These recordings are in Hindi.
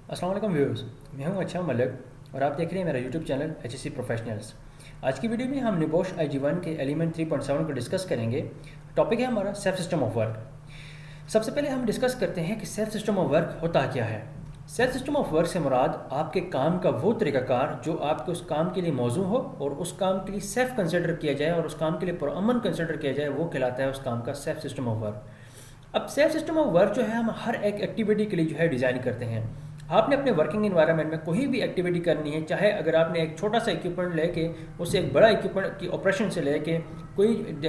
अस्सलाम वालेकुम व्यूअर्स। मैं हूं अच्छा मलिक और आप देख रहे हैं मेरा यूट्यूब चैनल HSC प्रोफेशनल्स। आज की वीडियो में हम निबोश IG1 के एलिमेंट 3.7 को डिस्कस करेंगे। टॉपिक है हमारा सेल्फ सिस्टम ऑफ वर्क। सबसे पहले हम डिस्कस करते हैं कि सेल्फ सिस्टम ऑफ वर्क होता क्या है। सेल्फ सिस्टम ऑफ वर्क से मुराद आपके काम का वो तरीक़ाकार जो आपके उस काम के लिए मौजू हो और उस काम के लिए सेल्फ कंसिडर किया जाए और उस काम के लिए पुरअमन कंसिडर किया जाए, वो कहलाता है उस काम का सेल्फ सिस्टम ऑफ वर्क। अब सेल्फ सिस्टम ऑफ वर्क जो है हम हर एक एक्टिविटी के लिए जो है डिज़ाइन करते हैं। आपने अपने वर्किंग इन्वायरमेंट में कोई भी एक्टिविटी करनी है, चाहे अगर आपने एक छोटा सा इक्विपमेंट लेके उससे एक बड़ा इक्विपमेंट की ऑपरेशन से लेके कोई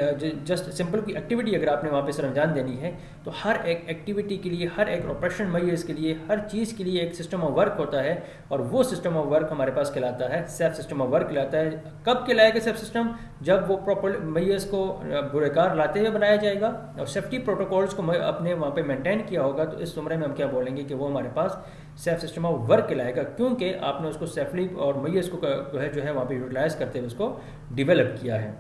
जस्ट सिंपल की एक्टिविटी अगर आपने वहाँ पे सर अंजाम देनी है, तो हर एक एक्टिविटी के लिए, हर एक ऑपरेशन मैयर्स के लिए, हर चीज़ के लिए एक सिस्टम ऑफ वर्क होता है और वो सिस्टम ऑफ वर्क हमारे पास कहलाता है सेल्फ सिस्टम ऑफ वर्क कहलाता है। कब कहलाएगा सेल्फ सिस्टम? जब वो प्रॉपर मैयर्स को बुरेकार लाते हुए बनाया जाएगा और सेफ्टी प्रोटोकॉल्स को अपने वहाँ पे मेंटेन किया होगा, तो इस उम्र में हम क्या बोलेंगे कि वो हमारे पास सेल्फ सिस्टम ऑफ वर्क कहलाएगा, क्योंकि आपने उसको सेफली और मैयर्स को जो है वहाँ पे यूटिलाइज करते हुए उसको डिवेलप किया है।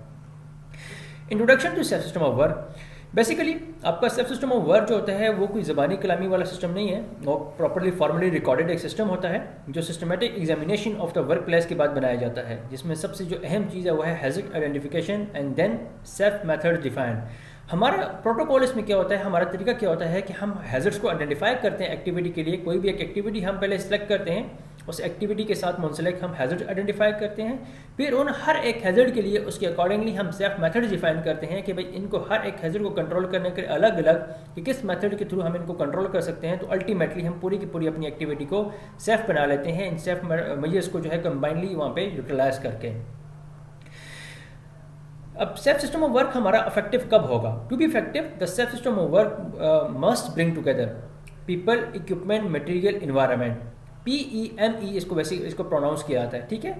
Introduction to self system of work. Basically आपका सेल्फ सिस्टम ऑफ वर्क जो होता है वो कोई ज़बानी कलामी वाला सिस्टम नहीं है, वो प्रॉपर्ली फॉर्मली रिकॉर्डेड एक सिस्टम होता है जो systematic examination of the work place के बाद बनाया जाता है, जिसमें सबसे जो अहम चीज़ है वो है hazard identification and then self method define. हमारा प्रोटोकॉल इसमें क्या होता है, हमारा तरीका क्या होता है कि हम हैज़र्ड्स को आइडेंटिफाई करते हैं एक्टिविटी के लिए। कोई भी एक एक्टिविटी हम पहले सेलेक्ट करते हैं, उस एक्टिविटी के साथ मुंसलिक हम हैज़र्ड आइडेंटिफाई करते हैं, फिर उन हर एक हैज़र्ड के लिए उसके अकॉर्डिंगली हम सेल्फ मेथड डिफाइन करते हैं कि भाई इनको हर एक हैज़र्ड को कंट्रोल करने के अलग अलग कि किस मेथड के थ्रू हम इनको कंट्रोल कर सकते हैं। तो अल्टीमेटली हम पूरी की पूरी अपनी एक्टिविटी को सेल्फ बना लेते हैं, इन सेल्फ मैयर्स को जो है कंबाइनली वहाँ पे यूटिलाइज करके। अब सेल्फ सिस्टम ऑफ वर्क हमारा इफेक्टिव कब होगा? To be effective the self system of work must bring together people, equipment, material, environment. PEME इसको प्रोनाउंस किया जाता है, ठीक है।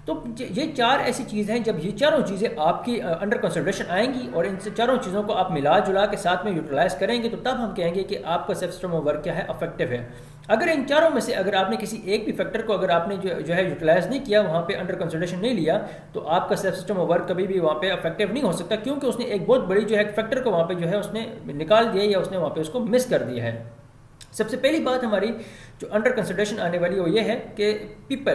तो ये चार ऐसी चीज़ हैं, जब ये चारों चीज़ें आपकी अंडर कंसिडरेशन आएंगी और इन चारों चीज़ों को आप मिला जुला के साथ में यूटिलाइज करेंगे, तो तब हम कहेंगे कि आपका सेल्फ सिस्टम ऑफ वर्क क्या है, इफेक्टिव है। अगर इन चारों में से अगर आपने किसी एक भी फैक्टर को अगर आपने जो है यूटिलाइज नहीं किया, वहाँ पे अंडर कंसिडरेशन नहीं लिया, तो आपका सेल्फ सिस्टम ऑफ वर्क कभी भी वहाँ पे इफेक्टिव नहीं हो सकता, क्योंकि उसने एक बहुत बड़ी जो है फैक्टर को वहाँ पे जो है उसने निकाल दिया या उसने वहाँ पे उसको मिस कर दिया है। सबसे पहली बात हमारी जो अंडर कंसिडरेशन आने वाली वो ये है कि पीपल,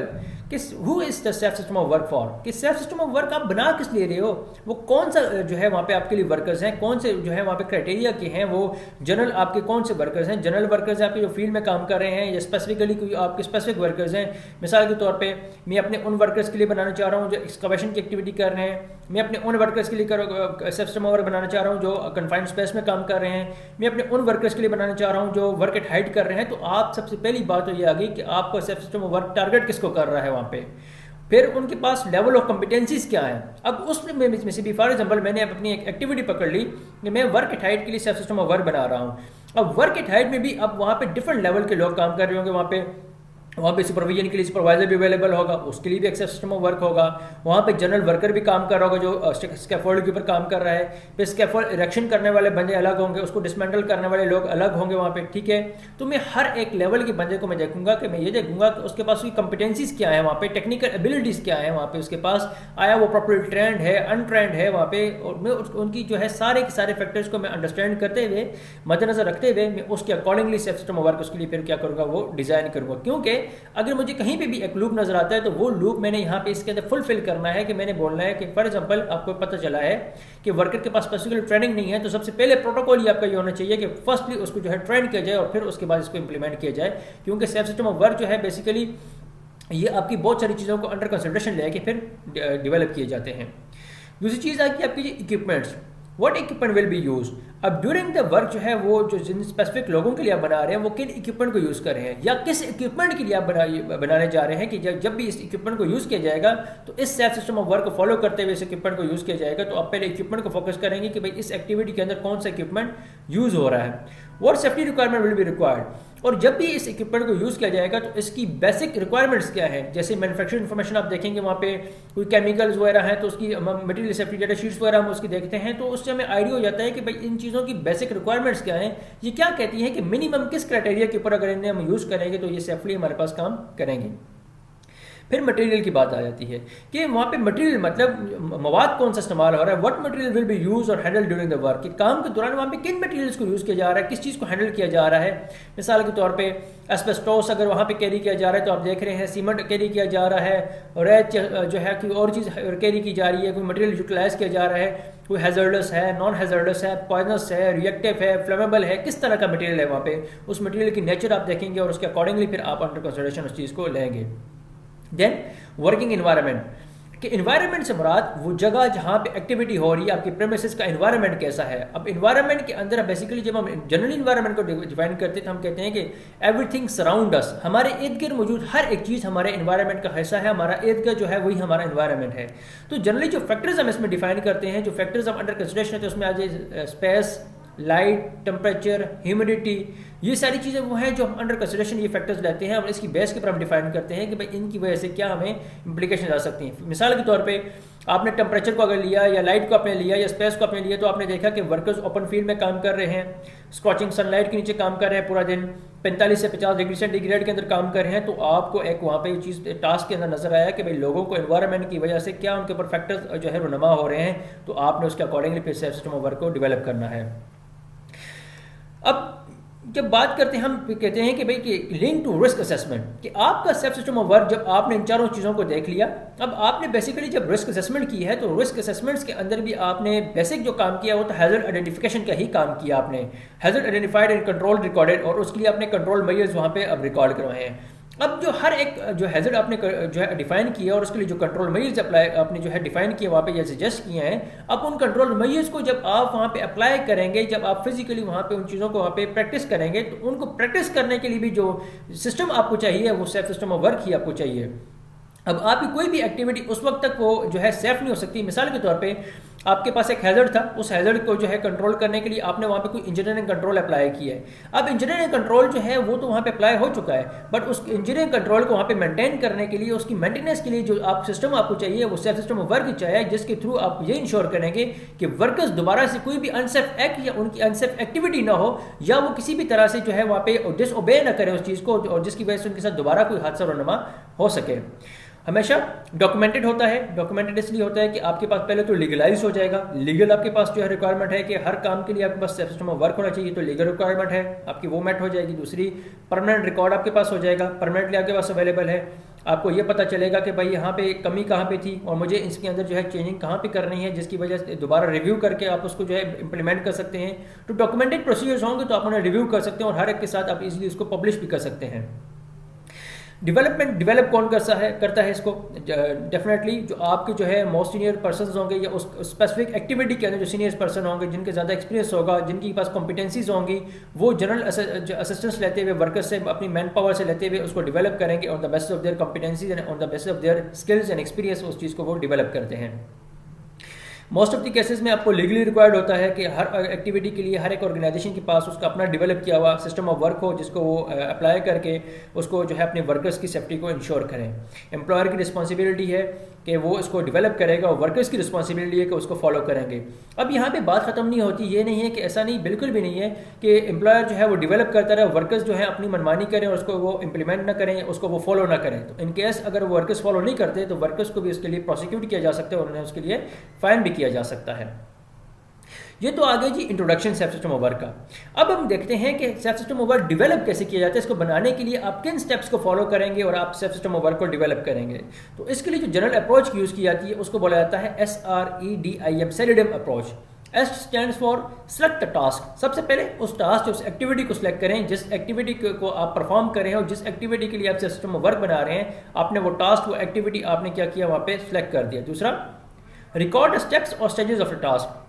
किस who is the self system of work for, कि सेल्फ सिस्टम ऑफ वर्क आप बना किस लिए रहे हो, वो कौन सा जो है वहाँ पे आपके लिए वर्कर्स हैं, कौन से जो है वहाँ पे क्राइटेरिया के हैं, वो जनरल आपके कौन से वर्कर्स हैं, जनरल वर्कर्स हैं आपके जो फील्ड में काम कर रहे हैं, या स्पेसिफिकली कोई आपके स्पेसिफिक वर्कर्स हैं। मिसाल के तौर पर मैं अपने उन वर्कर्स के लिए बनाना चाह रहा हूँ जो एक्सकवेशन की एक्टिविटी कर रहे हैं, मैं अपने उन वर्कर्स के लिए सेल्फ सिस्टम ऑफ वर्क बनाना चाह रहा हूँ जो कन्फाइंड स्पेस में काम कर रहे हैं, मैं अपने उन वर्कर्स के लिए बनाना चाह रहा हूँ जो वर्क एट हाइट कर रहे हैं। तो आप सबसे पहली बात तो ये आ गई कि आपका self system of work target किसको कर रहा है वहाँ पे, फिर उनके पास लेवल ऑफ कॉम्पिटेंसीज क्या है। अब उसमें में से भी फॉर एग्जांपल मैंने अपनी एक एक्टिविटी पकड़ ली कि मैं वर्क एट हाइट के लिए सेल्फ सिस्टम ऑफ वर्क बना रहा हूँ। अब वर्क एट हाइट में भी अब वहाँ पे डिफरेंट लेवल के लोग काम कर रहे होंगे, वहाँ पे सुपरविजन के लिए सुपरवाइजर भी अवेलेबल होगा, उसके लिए भी एक सिस्टम ऑफ वर्क होगा। वहाँ पे जनरल वर्कर भी काम कर रहा होगा जो स्कैफोल्ड के ऊपर काम कर रहा है, फिर स्कैफोल्ड इरेक्शन करने वाले बंदे अलग होंगे, उसको डिसमेंटल करने वाले लोग अलग होंगे वहाँ पे, ठीक है। तो मैं हर एक लेवल के बंदे को मैं देखूंगा कि मैं ये देखूंगा कि उसके पास उसकी कॉम्पिटेंसीज क्या है, वहाँ पे टेक्निकल एबिलिटीज़ क्या है, वहाँ पे उसके पास आया वो प्रॉपर ट्रेंड है, अनट्रेंड है वहाँ पे, और मैं उनकी जो है सारे के सारे फैक्टर्स को मैं अंडरस्टैंड करते हुए, मद्देनजर रखते हुए, मैं उसके accordingly self system of work उसके लिए फिर क्या करूँगा, वो डिज़ाइन करूँगा। क्योंकि अगर मुझे कहीं पे भी एक लूप नजर आता है तो वो लूप मैंने यहाँ पे इसके अंदर फुलफिल करना है कि मैंने बोलना है कि फॉर एग्जांपल आपको पता चला है कि वर्कर के पास स्पेसिफिक ट्रेनिंग नहीं है, तो सबसे पहले प्रोटोकॉल ही आपका ये होना चाहिए कि फर्स्टली उसको जो है ट्रेन किया जाए और फिर उसके बाद इसको इंप्लीमेंट किया जाए। क्योंकि सेल्फ सिस्टम ऑफ वर्क जो है बेसिकली ये आपकी बहुत सारी चीज़ों को अंडर कंसिडरेशन लेके फिर डिवेलप किए जाते हैं। दूसरी चीज़ आती है आपकी equipments, what equipment will be use. अब ड्यूरिंग द वर्क जो है वो जो जिन स्पेसिफिक लोगों के लिए आप बना रहे हैं वो किन इक्विपमेंट को यूज़ कर रहे हैं या किस इक्विपमेंट के लिए आप बनाने जा रहे हैं, कि जब भी इस इक्विपमेंट को यूज़ किया जाएगा तो इस सेल्फ सिस्टम ऑफ वर्क को फॉलो करते हुए इस इक्विपमेंट को यूज़ किया जाएगा। तो आप पहले इक्विपमेंट को फोकस करेंगे कि भाई इस एक्टिविटी के अंदर कौन सा इक्विपमेंट यूज़ हो रहा है, what safety requirement will be required. और जब भी इस इक्विपमेंट को यूज़ किया जाएगा तो इसकी बेसिक रिक्वायरमेंट्स क्या है, जैसे मैन्युफैक्चरिंग इन्फॉर्मेशन आप देखेंगे वहाँ पे कोई केमिकल्स वगैरह हैं तो उसकी मटेरियल सेफ्टी डेटा शीट्स वगैरह हम उसकी देखते हैं, तो उससे हमें आइडिया हो जाता है कि भाई इन चीज़ों की बेसिक रिक्वायरमेंट्स क्या हैं, ये क्या कहती हैं कि मिनिमम किस क्राइटेरिया के ऊपर अगर इन्हें हम यूज़ करेंगे तो ये सेफली हमारे पास काम करेंगे। फिर मटेरियल की बात आ जाती है कि वहाँ पे मटेरियल मतलब मवाद कौन सा इस्तेमाल हो रहा है, what material will be use और हैंडल ड्यूरिंग द वर्क, कि काम के दौरान वहाँ पे किन मटेरियल्स को यूज़ किया जा रहा है, किस चीज़ को हैंडल किया जा रहा है। मिसाल के तौर पे एस्बेस्टोस अगर वहाँ पे कैरी किया जा रहा है तो आप देख रहे हैं सीमेंट कैरी किया जा रहा है, रेत जो है कोई और चीज़ कैरी की जा रही है, कोई मटेरियल यूटिलाइज किया जा रहा है, कोई हैजर्डस है, नॉन हैजर्डस है, पॉइजनस है, रिएक्टिव है, फ्लेमेबल है, किस तरह का मटेरियल है वहाँ पे, उस मटेरियल की नेचर आप देखेंगे और उसके अकॉर्डिंगली फिर आप अंडर कंसिडरेशन उस चीज़ को लेंगे। देन वर्किंग इन्वायरमेंट, कि इन्वायरमेंट से मुराद वो जगह जहाँ पे एक्टिविटी हो रही है, आपकी प्रेमिसेस का इन्वायरमेंट कैसा है। अब इन्वायरमेंट के अंदर बेसिकली जब हम जनरल इन्वायरमेंट को डिफाइन करते हैं तो हम कहते हैं कि एवरीथिंग सराउंड अस, हमारे इर्द गिर्द मौजूद हर एक चीज़ हमारे इन्वायरमेंट का हिस्सा है, हमारा इर्द गिर्द जो है वही हमारा इन्वायरमेंट है। तो जनरली जो फैक्टर्स हम इसमें डिफाइन करते हैं, जो फैक्टर्स हम अंडर कंसिडरेशन है, तो उसमें आ जाए स्पेस, लाइट, टेम्परेचर, ह्यूमिडिटी, ये सारी चीज़ें वो हैं जो हम अंडर कंसिडरेशन ये फैक्टर्स लेते हैं और इसकी बेस के ऊपर हम डिफाइन करते हैं कि भाई इनकी वजह से क्या हमें इंप्लीकेशन आ सकती हैं। मिसाल के तौर पे आपने टेम्परेचर को अगर लिया या लाइट को आपने लिया या स्पेस को आपने लिया, तो आपने देखा कि वर्कर्स ओपन फील्ड में काम कर रहे हैं, स्कॉचिंग सनलाइट के नीचे काम कर रहे हैं पूरा दिन, 45 से 50 डिग्री सेंटीग्रेड के अंदर काम कर रहे हैं, तो आपको एक वहाँ पे चीज़ टास्क के अंदर नजर आया कि भाई लोगों को एनवायरनमेंट की वजह से क्या उनके ऊपर फैक्टर्स जो है रुनमा हो रहे हैं, तो आपने उसके अकॉर्डिंगली फिर सेल्फ सिस्टम ऑफ वर्क को डेवलप करना है। अब जब बात करते हैं हम कहते हैं कि भाई कि लिंक टू रिस्क असेसमेंट, कि आपका सेल्फ सिस्टम ऑफ वर्क जब आपने इन चारों चीज़ों को देख लिया, अब आपने बेसिकली जब रिस्क असेसमेंट की है तो रिस्क असेसमेंट्स के अंदर भी आपने बेसिक जो काम किया वो तो हैजर्ड आइडेंटिफिकेशन का ही काम किया आपने, hazard identified and control recorded, और उसके लिए आपने कंट्रोल मेजर्स वहाँ पे अब रिकॉर्ड करवाए हैं। अब जो हर एक जो हैजर्ड आपने जो है डिफाइन किया और उसके लिए जो कंट्रोल मेजर्स अप्लाई आपने जो है डिफाइन किए वहाँ पे या सजेस्ट किए हैं, अब उन कंट्रोल मेजर्स को जब आप वहाँ पे अप्लाई करेंगे, जब आप फिजिकली वहाँ पे उन चीज़ों को वहाँ पे प्रैक्टिस करेंगे, तो उनको प्रैक्टिस करने के लिए भी जो सिस्टम आपको चाहिए वो सेल्फ सिस्टम ऑफ वर्क ही आपको चाहिए। अब आपकी कोई भी एक्टिविटी उस वक्त तक वो जो है सेफ नहीं हो सकती। मिसाल के तौर पे आपके पास एक हैजर्ड था, उस हैजर्ड को जो है कंट्रोल करने के लिए आपने वहाँ पे कोई इंजीनियरिंग कंट्रोल अप्लाई किया है। अब इंजीनियरिंग कंट्रोल जो है वो तो वहाँ पे अप्लाई हो चुका है, बट उस इंजीनियरिंग कंट्रोल को वहाँ पे मेंटेन करने के लिए, उसकी मेंटेनेंस के लिए जो आप सिस्टम आपको चाहिए वो सेल्फ सिस्टम ऑफ वर्क चाहिए, जिसके थ्रू आप ये इंश्योर करेंगे कि वर्कर्स दोबारा से कोई भी अनसेफ एक्ट या उनकी अनसेफ एक्टिविटी ना हो, या वो किसी भी तरह से जो है वहाँ पे डिसओबे ना करें उस चीज़ को, और जिसकी वजह से उनके साथ दोबारा कोई हादसा रुनमा हो सके। हमेशा डॉक्यूमेंटेड होता है। डॉक्यूमेंटेड इसलिए होता है कि आपके पास पहले तो लीगलाइज हो जाएगा, लीगल आपके पास जो है रिक्वायरमेंट है कि हर काम के लिए आपके पास सिस्टम ऑफ वर्क होना चाहिए, तो लीगल रिक्वायरमेंट है आपकी वो मेट हो जाएगी। दूसरी, परमानेंट रिकॉर्ड आपके पास हो जाएगा, परमानेंटली आपके पास अवेलेबल है। आपको ये पता चलेगा कि भाई यहाँ पे कमी कहाँ पे थी और मुझे इसके अंदर जो है चेंजिंग कहाँ पे करनी है, जिसकी वजह से दोबारा रिव्यू करके आप उसको जो है इंप्लीमेंट कर सकते हैं। तो डॉक्यूमेंटेड प्रोसीजर्स होंगे तो आप उन्हें रिव्यू कर सकते हैं और हर एक के साथ आप इजीली उसको पब्लिश भी कर सकते हैं। डेवलप कौन करता है इसको? डेफिनेटली जो आपके जो है मोस्ट सीनियर पर्सन होंगे या उस स्पेसिफिक एक्टिविटी के अंदर जो सीनियर पर्सन होंगे, जिनके ज़्यादा एक्सपीरियंस होगा, जिनके पास कॉम्पिटेंसीज होंगी, वो जनरल असिस्टेंस लेते हुए वर्कर्स से अपनी मैन पावर से लेते हुए उसको डेवलप करेंगे on the basis of their competencies and on the basis of their skills and experience उस चीज़ को वो डेवलप करते हैं। मोस्ट ऑफ द केसेस में आपको लीगली रिक्वायर्ड होता है कि हर एक्टिविटी के लिए हर एक ऑर्गेनाइजेशन के पास उसका अपना डेवलप किया हुआ सिस्टम ऑफ वर्क हो, जिसको वो अप्लाई करके उसको जो है अपने वर्कर्स की सेफ्टी को इंश्योर करें। एम्प्लॉयर की रिस्पॉन्सिबिलिटी है कि वो इसको डेवलप करेगा और वर्कर्स की रिस्पॉन्सिबिलिटी है कि उसको फॉलो करेंगे। अब यहाँ पे बात ख़त्म नहीं होती, ये नहीं है कि ऐसा नहीं, बिल्कुल भी नहीं है कि एम्प्लॉयर जो है वो डेवलप करता रहे, वर्कर्स जो है अपनी मनमानी करें और उसको वो इंप्लीमेंट ना करें, उसको वो फॉलो ना करें। तो इन केस अगर वो वर्कर्स फॉलो नहीं करते तो वर्कर्स को भी उसके लिए प्रोसिक्यूट किया जा सकता है और उन्हें उसके लिए फाइन भी किया जा सकता है। ये तो आ गया जी introduction self system of work का। अब हम देखते हैं कि self system of work develop कैसे किया जाता है, इसको बनाने के लिए आप किन स्टेप्स को फॉलो करेंगे और आप सेल्फ सिस्टम ऑफ वर्क को डेवलप करेंगे। तो इसके लिए जो जनरल अप्रोच यूज़ की जाती है उसको बोला जाता है SREDIM, SREDIM approach. S stands for select the task. सबसे पहले उस टास्क, उस एक्टिविटी को सिलेक्ट करें जिस एक्टिविटी को आप परफॉर्म कर रहे हैं और जिस एक्टिविटी के लिए आप सिस्टम ऑफ वर्क बना रहे हैं, आपने वो टास्क, वो एक्टिविटी आपने क्या किया वहाँ पे सिलेक्ट कर दिया। दूसरा, रिकॉर्ड स्टेप्स और स्टेजेस ऑफ द टास्क।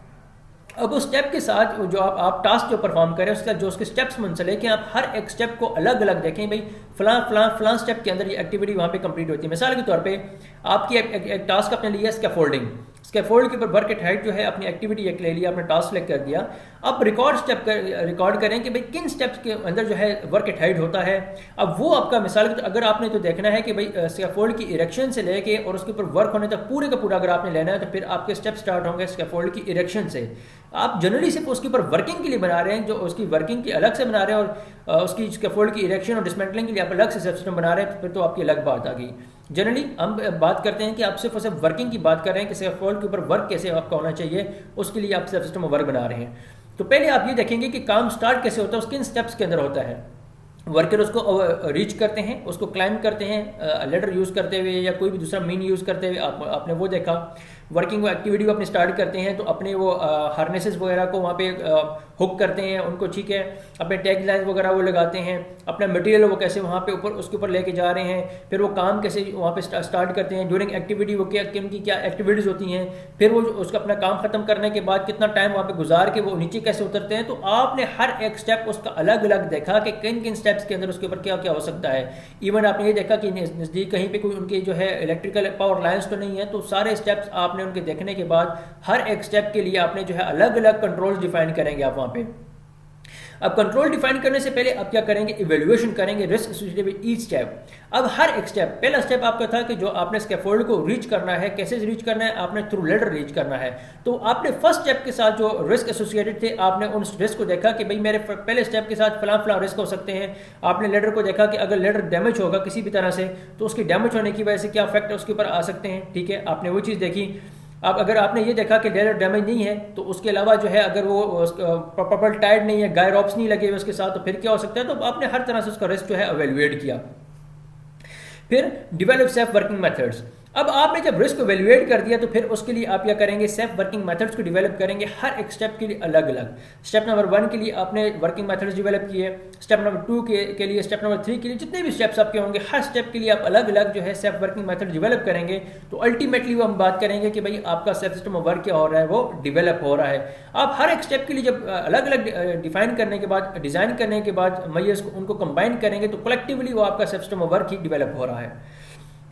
अब उस स्टेप के साथ जो आप टास्क जो परफॉर्म करें उसका जो उसके स्टेप्स मुंसलिक हैं, आप हर एक स्टेप को अलग अलग देखें। भाई फलां स्टेप के अंदर ये एक्टिविटी वहाँ पे कंप्लीट होती है। मिसाल के तौर पे आपकी एक टास्क आपने लिया स्कैफोल्डिंग, स्कैफोल्ड के ऊपर वर्क एट हाइट जो है अपनी एक्टिविटी एक ले लिया, आपने टास्क सेलेक्ट कर दिया। अब रिकॉर्ड करें कि भाई किन स्टेप्स के अंदर जो है वर्क एट हाइट होता है। अब वो आपका मिसाल अगर आपने तो देखना है कि भाई स्कैफोल्ड की इरेक्शन से लेके और उसके ऊपर वर्क होने तक पूरे का पूरा अगर आपने लेना है तो फिर आपके स्टेप स्टार्ट होंगे स्कैफोल्ड की इरेक्शन से। आप जनरली सिर्फ उसके ऊपर वर्किंग के लिए बना रहे हैं, जो उसकी वर्किंग की अलग से बना रहे हैं और उसकी स्कैफोल्ड की इरेक्शन और डिसमेंटलिंग के लिए आप अलग से सिस्टम बना रहे हैं, फिर तो आपकी अलग बात आ गई। जनरली हम बात करते हैं कि आप सिर्फ और सिर्फ वर्किंग की बात कर रहे हैं कि स्कैफोल्ड के ऊपर वर्क कैसे आपका होना चाहिए, उसके लिए आप सिस्टम वर्क बना रहे हैं। तो पहले आप ये देखेंगे कि काम स्टार्ट कैसे होता है, उसके इन स्टेप्स के अंदर होता है। वर्कर उसको रीच करते हैं, उसको क्लाइंब करते हैं लेडर यूज़ करते हुए या कोई भी दूसरा मीन यूज़ करते हुए, आपने वो देखा। वर्किंग वो एक्टिविटी को अपने स्टार्ट करते हैं तो अपने वो हार्नेसेस वगैरह को वहाँ पे हुक करते हैं उनको, ठीक है, अपने टैग लाइन वगैरह वो लगाते हैं, अपना मटेरियल वो कैसे वहाँ पे ऊपर उसके ऊपर लेके जा रहे हैं, फिर वो काम कैसे वहाँ पे स्टार्ट करते हैं, ड्यूरिंग एक्टिविटी वो उनकी क्या एक्टिविटीज़ होती हैं, फिर वो उसका अपना काम खत्म करने के बाद कितना टाइम वहाँ पे गुजार के वो नीचे कैसे उतरते हैं। तो आपने हर एक स्टेप उसका अलग अलग देखा कि किन किन स्टेप्स के अंदर उसके ऊपर क्या क्या हो सकता है। इवन आपने ये देखा कि नज़दीक कहीं पे कोई उनके जो है इलेक्ट्रिकल पावर लाइन्स तो नहीं है, तो सारे स्टेप्स आपने उनके देखने के बाद हर एक स्टेप के लिए आपने जो है अलग अलग कंट्रोल्स डिफाइन करेंगे आप वहाँ पे। अब कंट्रोल डिफाइन करने से पहले आप क्या करेंगे, इवेल्युएशन करेंगे risk associated with each step. अब हर एक स्टेप, पहला स्टेप आपका था कि जो आपने स्कैफोल्ड को रीच करना है, कैसे रीच करना है, आपने थ्रू लेडर रीच करना है। तो आपने फर्स्ट स्टेप के साथ जो रिस्क एसोसिएटेड थे, आपने उन रिस्क को देखा कि भाई मेरे पहले स्टेप के साथ फलां फलां रिस्क हो सकते हैं। आपने लेडर को देखा कि अगर लेडर डैमेज होगा किसी भी तरह से तो उसकी डैमेज होने की वजह से क्या इफेक्ट उसके ऊपर आ सकते हैं, ठीक है, आपने वो चीज़ देखी। अब अगर आपने ये देखा कि लेडर डैमेज नहीं है तो उसके अलावा जो है अगर वो प्रॉपर टायर्ड नहीं है, गाय रॉप्स नहीं लगे हुए उसके साथ, तो फिर क्या हो सकता है। तो आपने हर तरह से उसका रिस्क जो है एवेल्युएट किया। फिर डेवलप सेफ वर्किंग मेथड्स। अब आपने जब रिस्क एवेल्युएट कर दिया तो फिर उसके लिए आप क्या करेंगे, सेफ वर्किंग मेथड्स को डेवलप करेंगे हर एक स्टेप के लिए अलग अलग। स्टेप नंबर 1 के लिए आपने वर्किंग मेथड्स डेवलप किए, स्टेप नंबर 2 के लिए, स्टेप नंबर 3 के लिए, जितने भी स्टेप्स आपके होंगे हर स्टेप के लिए आप अलग अलग जो है सेफ वर्किंग मेथड डेवलप करेंगे। तो अल्टीमेटली वो हम बात करेंगे कि भाई आपका सेफ सिस्टम ऑफ वर्क क्या हो रहा है, वो डेवलप हो रहा है। आप हर एक स्टेप के लिए जब अलग अलग डिफाइन करने के बाद, डिज़ाइन करने के बाद मैयर्स को उनको कंबाइन करेंगे तो कलेक्टिवली वो आपका safe system of work he develop हो रहा है।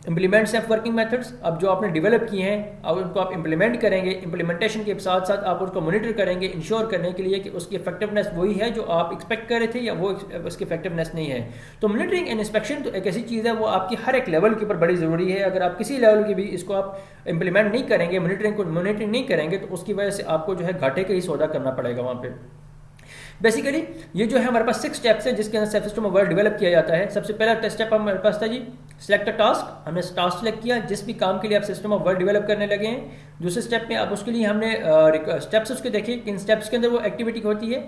इंप्लीमेंट सेफ वर्किंग मेथड्स, अब जो आपने डेवलप किए हैं अब उनको आप इंप्लीमेंट करेंगे। इंप्लीमेंटेशन के साथ साथ आप उसको मॉनिटर करेंगे इंश्योर करने के लिए कि उसकी इफेक्टिवनेस वही है जो आप एक्सपेक्ट कर रहे थे या वो उसकी इफेक्टिवनेस नहीं है। तो मॉनिटरिंग एंड इंस्पेक्शन तो एक ऐसी चीज़ है वो आपकी हर एक लेवल के ऊपर बड़ी ज़रूरी है। अगर आप किसी लेवल की भी इसको आप इंप्लीमेंट नहीं करेंगे, मॉनिटरिंग नहीं करेंगे तो उसकी वजह से आपको जो है घाटे का ही सौदा करना पड़ेगा वहाँ पर। बेसिकली ये जो है हमारे पास 6 स्टेप्स हैं जिसके अंदर safe system of work develop किया जाता है। सबसे पहला स्टेप हमारे पास था जी सिलेक्ट अ टास्क, हमने टास्क सेलेक्ट किया जिस भी काम के लिए आप सिस्टम ऑफ वर्क डेवलप करने लगे हैं। दूसरे स्टेप में अब उसके लिए हमने स्टेप्स उसके देखे कि इन स्टेप्स के अंदर वो एक्टिविटी होती है।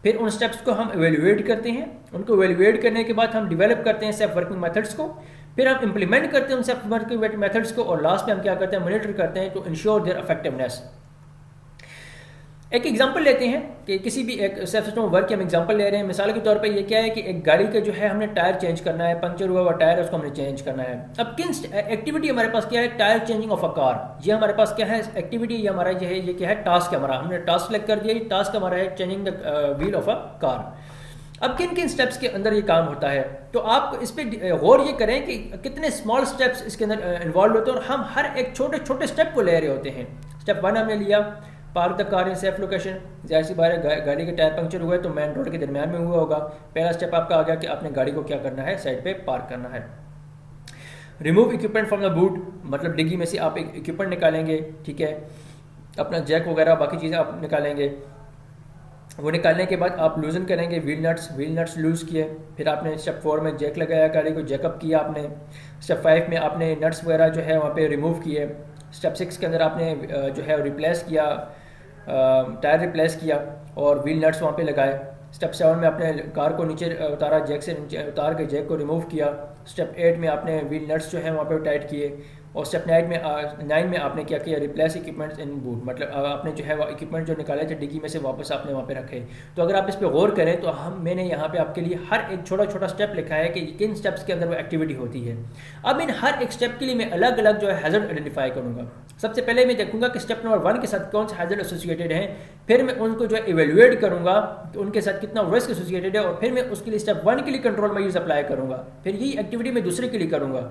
फिर उन स्टेप्स को हम एवेल्युएट करते हैं, उनको एवेल्युएट करने के बाद हम डेवलप करते हैं सेफ वर्किंग मेथड्स को, फिर हम इंप्लीमेंट करते हैं उन सेफ वर्किंग मेथड्स को और लास्ट में हम क्या करते हैं, मॉनिटर करते हैं टू इंश्योर देयर इफेक्टिवनेस। एक एग्जांपल लेते हैं कि किसी भी एक सेफ सिस्टम वर्क की हम एग्जांपल ले रहे हैं। मिसाल के तौर पे ये क्या है कि एक गाड़ी का जो है हमने टायर चेंज करना है, पंक्चर हुआ हुआ टायर है उसको हमने चेंज करना है। अब किन एक्टिविटी हमारे पास क्या है, tyre changing of a car, ये हमारे पास क्या है एक्टिविटी, ये हमारा जो है ये क्या है टास्क है हमारा, हमने टास्क सेलेक्ट कर दिया। ये टास्क हमारा है changing the wheel of a car. अब किन किन स्टेप्स के अंदर ये काम होता है तो आप इस पर गौर ये करें कि कितने स्मॉल स्टेप्स इसके अंदर इन्वॉल्व होते हैं और हम हर एक छोटे छोटे स्टेप को ले रहे होते हैं। स्टेप 1 हमने लिया, park the car in safe location. जाहिर सी बात है गाड़ी के टायर पंक्चर हुआ है तो मेन रोड के दरमियान में हुआ होगा। पहला स्टेप आपका आ गया कि आपने गाड़ी को क्या करना है, साइड पे पार्क करना है। Remove equipment from the boot, मतलब डिग्गी में से आप एक इक्विपमेंट निकालेंगे, ठीक है, अपना जैक वगैरह बाकी चीज़ें आप निकालेंगे। वो निकालने के बाद आप लूजन करेंगे व्हील नट्स लूज़ किए। फिर आपने स्टेप 4 में जैक लगाया, गाड़ी को जैकअप किया आपने। स्टेप 5 में आपने नट्स वगैरह जो है वहाँ पे रिमूव किए। स्टेप 6 के अंदर आपने जो है रिप्लेस किया, टायर रिप्लेस किया और व्हील नट्स वहाँ पे लगाए। स्टेप 7 में आपने कार को नीचे उतारा, जैक से नीचे उतार के जैक को रिमूव किया। स्टेप 8 में आपने व्हील नट्स जो है वहाँ पे टाइट किए और स्टेप 9 में आपने क्या किया, रिप्लेस इक्विपमेंट्स इन बूट, मतलब आपने जो है वो इक्विपमेंट जो निकाले थे डिग्गी में से वापस आपने वहाँ पे रखे। तो अगर आप इस पर गौर करें तो मैंने यहाँ पे आपके लिए हर एक छोटा छोटा स्टेप लिखा है कि किन स्टेप्स के अंदर वो एक्टिविटी होती है। अब इन हर एक स्टेप के लिए मैं अलग अलग जो है हैजर्ड आइडेंटिफाई करूँगा। सबसे पहले मैं देखूंगा कि स्टेप नंबर 1 के साथ कौन से हैजर्ड एसोसिएटेड हैं, फिर मैं उनको जो है इवेल्युएट करूंगा कि उनके साथ कितना रिस्क एसोसिएटेड है और फिर मैं उसके लिए स्टेप 1 के लिए कंट्रोल मेजर्स अप्लाई करूंगा। फिर यही एक्टिविटी मैं दूसरे के लिए करूंगा।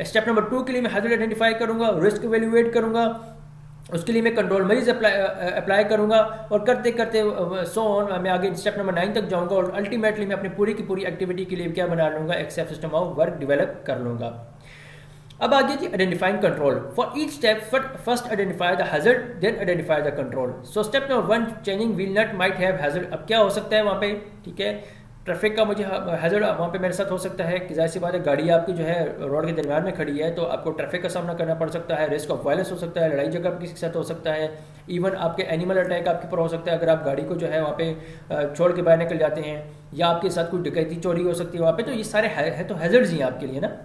स्टेप नंबर 2 के लिए मैं हैजर्ड आइडेंटिफाई करूंगा, रिस्क इवेल्युएट करूंगा, उसके लिए मैं कंट्रोल मेजर्स अप्लाई करूंगा और करते करते सो ऑन मैं आगे स्टेप नंबर 9 तक जाऊंगा और अल्टीमेटली मैं अपनी पूरी की पूरी एक्टिविटी के लिए क्या बना लूँगा, एक safe system of work develop कर लूँगा। अब आगे जी identifying control. For each step first identify the hazard then identify the control. So step number 1, changing wheel nut might have hazard. अब क्या हो सकता है वहाँ पे, ठीक है, ट्रैफिक का मुझे हैजर्ड वहाँ पे मेरे साथ हो सकता है कि जाहिर सी बात है गाड़ी आपकी जो है रोड के दरमियान में खड़ी है तो आपको ट्रैफिक का सामना करना पड़ सकता है, रिस्क ऑफ वायलेंस हो सकता है, लड़ाई झगड़ा किसी के साथ हो सकता है, इवन आपके एनिमल अटैक आपके ऊपर हो सकता है अगर आप गाड़ी को जो है वहाँ पे छोड़ के बाहर निकल जाते हैं, या आपके साथ कोई डकैती चोरी हो सकती है वहाँ पे। तो ये सारे है तो हैजर्ड्स ही हैं आपके लिए ना।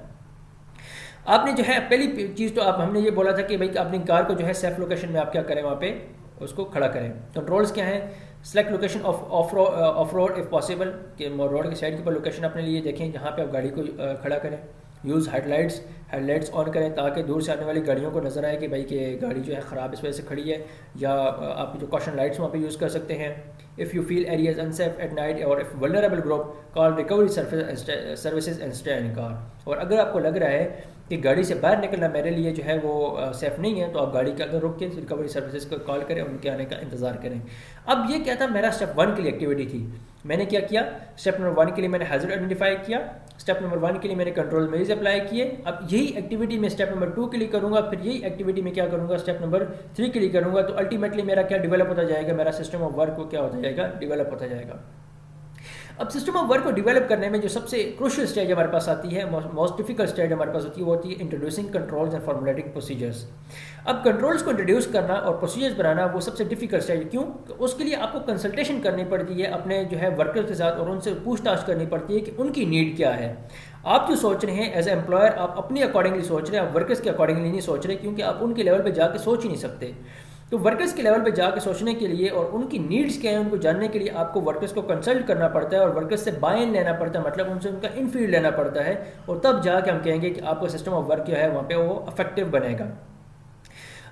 आपने जो है पहली चीज़ तो आप हमने ये बोला था कि भाई अपनी कार को जो है सेफ लोकेशन में आप क्या करें, वहाँ पे उसको खड़ा करें। कंट्रोल्स क्या हैं, select location of road if possible, कि रोड की साइड के ऊपर लोकेशन अपने लिए देखें जहाँ पे आप गाड़ी को खड़ा करें। यूज़ हेडलाइट्स ऑन करें ताकि दूर से आने वाली गाड़ियों को नज़र आए कि भाई कि गाड़ी जो है ख़राब इस वजह से खड़ी है, या आप जो कॉशन लाइट्स वहाँ पे यूज़ कर सकते हैं। If you feel areas unsafe at night और if vulnerable group call recovery services and stay in car. और अगर आपको लग रहा है कि गाड़ी से बाहर निकलना मेरे लिए जो है वो सेफ़ नहीं है तो आप गाड़ी के अंदर रुक के रिकवरी सर्विसेज को कॉल करें, उनके आने का इंतज़ार करें। अब ये क्या था, मेरा स्टेप 1 के लिए एक्टिविटी थी। मैंने क्या किया, स्टेप नंबर 1 के लिए मैंने हैजर्ड आइडेंटिफाई किया, स्टेप नंबर 1 के लिए मैंने कंट्रोल मेजर्स अप्लाई किए। अब यही एक्टिविटी मैं स्टेप नंबर 2 के लिए करूँगा, फिर यही एक्टिविटी में क्या करूँगा स्टेप नंबर 3 के लिए करूँगा। तो अल्टीमेटली मेरा क्या डेवलप होता जाएगा, मेरा सिस्टम ऑफ वर्क को क्या होता जाएगा, डेवलप होता जाएगा। अब सिस्टम ऑफ वर्क को डेवलप करने में जो सबसे क्रूशियल स्टेज हमारे पास आती है, मोस्ट डिफिकल्ट स्टेज हमारे पास होती है, वो होती है introducing controls and formulating procedures. अब कंट्रोल्स को इंट्रोड्यूस करना और प्रोसीजर्स बनाना वो सबसे डिफिकल्ट स्टेज। क्यों? उसके लिए आपको कंसल्टेशन करनी पड़ती है अपने जो है वर्कर्स के साथ, और उनसे पूछताछ करनी पड़ती है कि उनकी नीड क्या है। आप जो सोच रहे हैं एज ए एम्प्लॉयर, आप अपनी अकॉर्डिंगली सोच रहे हैं, आप वर्कर्स के अकॉर्डिंगली नहीं सोच रहे, क्योंकि आप उनके लेवल पर जाकर सोच ही नहीं सकते। तो वर्कर्स के लेवल पे जाकर सोचने के लिए और उनकी नीड्स क्या है उनको जानने के लिए आपको वर्कर्स को कंसल्ट करना पड़ता है और वर्कर्स से बाय-इन लेना पड़ता है, मतलब उनसे उनका इनफीड लेना पड़ता है, और तब जाके हम कहेंगे कि आपका सिस्टम ऑफ वर्क जो है वहाँ पे वो इफेक्टिव बनेगा।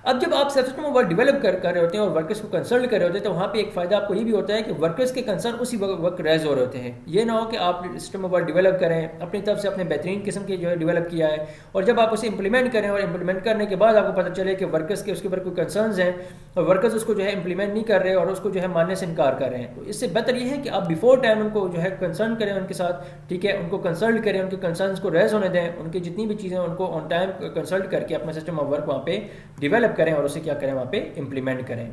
अब जब आप सिस्टम ऑफ वर्क डेवलप कर रहे होते हैं और वर्कर्स को कंसल्ट कर रहे होते हैं तो वहाँ पे एक फ़ायदा आपको ये भी होता है कि वर्कर्स के कंसर्न उसी वक्त रेज हो रहे होते हैं। ये ना हो कि आप सिस्टम ऑफ वर्क डेवलप करें अपनी तरफ से, अपने बेहतरीन किस्म के जो है डेवलप किया है, और जब आप उसे इंप्लीमेंट करें और इंप्लीमेंट करने के बाद आपको पता चले कि वर्कर्स के उसके ऊपर कोई कंसर्न्स हैं और वर्कर्स उसको जो है इंप्लीमेंट नहीं कर रहे और उसको जो है मानने से इनकार कर रहे हैं। तो इससे बेहतर ये है कि आप बिफोर टाइम उनको जो है कंसर्न करें उनके साथ, ठीक है, उनको कंसल्ट करें, उनके कंसर्न्स को रेज होने दें, उनकी जितनी भी चीज़ें उनको ऑन टाइम कंसल्ट करके अपना सिस्टम ऑफ वर्क वहाँ पे डेवलप करें और उसे क्या करें, वहाँ पे इंप्लीमेंट करें।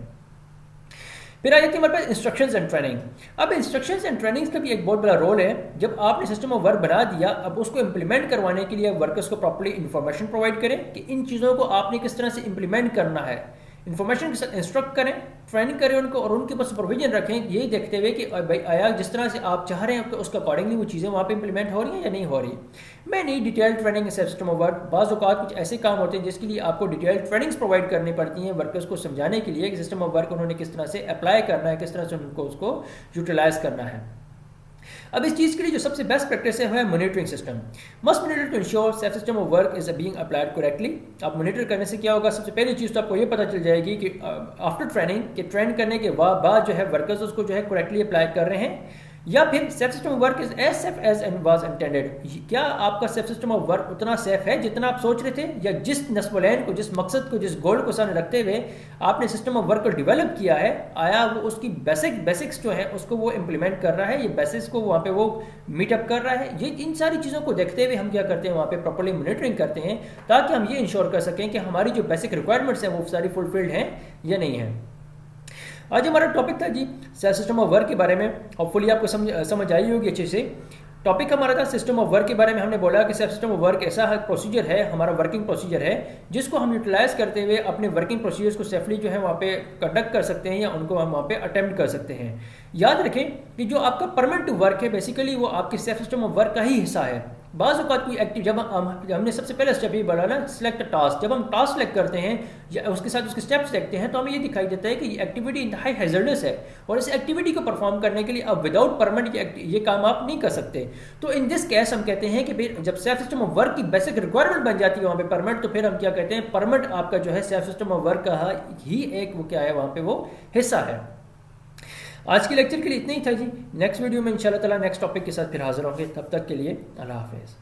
फिर आ जाती है हमारे पास इंस्ट्रक्शंस एंड ट्रेनिंग। अब इंस्ट्रक्शंस एंड ट्रेनिंग्स का भी एक बहुत बड़ा रोल है। जब आपने सिस्टम ऑफ वर्क बना दिया, अब उसको इंप्लीमेंट करवाने के लिए वर्कर्स को प्रॉपर्ली इंफॉर्मेशन प्रोवाइड करें कि इन चीज़ों को आपने किस तरह से इंप्लीमेंट करना है, इंफॉर्मेशन के साथ इंस्ट्रक्ट करें, ट्रेनिंग करें उनको, और उनके ऊपर सुपरविजन रखें, यही देखते हुए कि भाई आया जिस तरह से आप चाह रहे हैं कि उसका अकॉर्डिंगली वो चीज़ें वहाँ पे इंप्लीमेंट हो रही हैं या नहीं हो रही। मैं नहीं detail training system of work, बाज़ औक़ात कुछ ऐसे काम होते हैं जिसके लिए आपको डिटेल ट्रेनिंग्स प्रोवाइड करनी पड़ती हैं वर्कर्स को समझाने के लिए कि सिस्टम ऑफ वर्क उन्होंने किस तरह से अप्लाई करना है, किस तरह से उनको उसको यूटिलाइज करना है। अब इस चीज़ के लिए जो सबसे बेस्ट प्रैक्टिस है monitoring system. Must monitor to ensure safe system of work is being applied correctly. आप मॉनिटर करने से क्या होगा, सबसे पहली चीज़ तो आपको ये पता चल जाएगी कि आफ्टर ट्रेनिंग के ट्रेन करने के बाद जो है वर्कर्स उसको जो है करेक्टली अप्लाई कर रहे हैं, या फिर safe system of work is as safe as and was intended. क्या आपका सेफ सिस्टम ऑफ वर्क उतना सेफ है जितना आप सोच रहे थे, या जिस नस्बुलैन को, जिस मकसद को, जिस गोल को सामने रखते हुए आपने सिस्टम ऑफ वर्क को डेवलप किया है, आया वो उसकी बेसिक्स जो है उसको वो इंप्लीमेंट कर रहा है, ये बेसिक्स को वहाँ पे वो मीटअप कर रहा है। ये इन सारी चीज़ों को देखते हुए हम क्या करते हैं, वहाँ पे प्रॉपर्ली मॉनिटरिंग करते हैं ताकि हम ये इंश्योर कर सकें कि हमारी जो बेसिक रिक्वायरमेंट्स हैं वो सारी फुलफिल्ड हैं या नहीं है। आज हमारा टॉपिक था जी सेफ सिस्टम ऑफ वर्क के बारे में। होपफुली आपको समझ आई होगी अच्छे से। टॉपिक हमारा था सिस्टम ऑफ वर्क के बारे में। हमने बोला कि सेफ सिस्टम ऑफ वर्क ऐसा प्रोसीजर है, हमारा वर्किंग प्रोसीजर है, जिसको हम यूटिलाइज करते हुए अपने वर्किंग प्रोसीजर्स को सेफली जो है वहाँ पे कंडक्ट कर सकते हैं या उनको हम वहाँ पे अटेम्प्ट कर सकते हैं। याद रखें कि जो आपका परमानेंट वर्क है बेसिकली वो आपके सेफ सिस्टम ऑफ वर्क का ही हिस्सा है। बाज़ औक़ात कोई एक्टिव, जब हमने सबसे पहले स्टेप ये बोला ना, सिलेक्ट टास्क, जब हम टास्क सेलेक्ट करते हैं या उसके साथ उसके स्टेप्स देखते हैं तो हमें ये दिखाई देता है कि ये एक्टिविटी इंतहाई हैज़र्डस है और इस एक्टिविटी को परफॉर्म करने के लिए अब विदाउट परमिट ये काम आप नहीं कर सकते। तो इन दिस केस हम कहते हैं कि फिर जब सेफ सिस्टम ऑफ वर्क की बेसिक रिक्वायरमेंट बन जाती है वहाँ पे परमिट, तो फिर हम क्या कहते हैं, परमिट आपका जो है सेफ सिस्टम ऑफ वर्क का ही एक वो क्या है वहाँ पे वो हिस्सा है। आज के लेक्चर के लिए इतना ही था जी। नेक्स्ट वीडियो में इंशाल्लाह ताला नेक्स्ट टॉपिक के साथ फिर हाजिर होंगे। तब तक के लिए अल्लाह हाफिज़।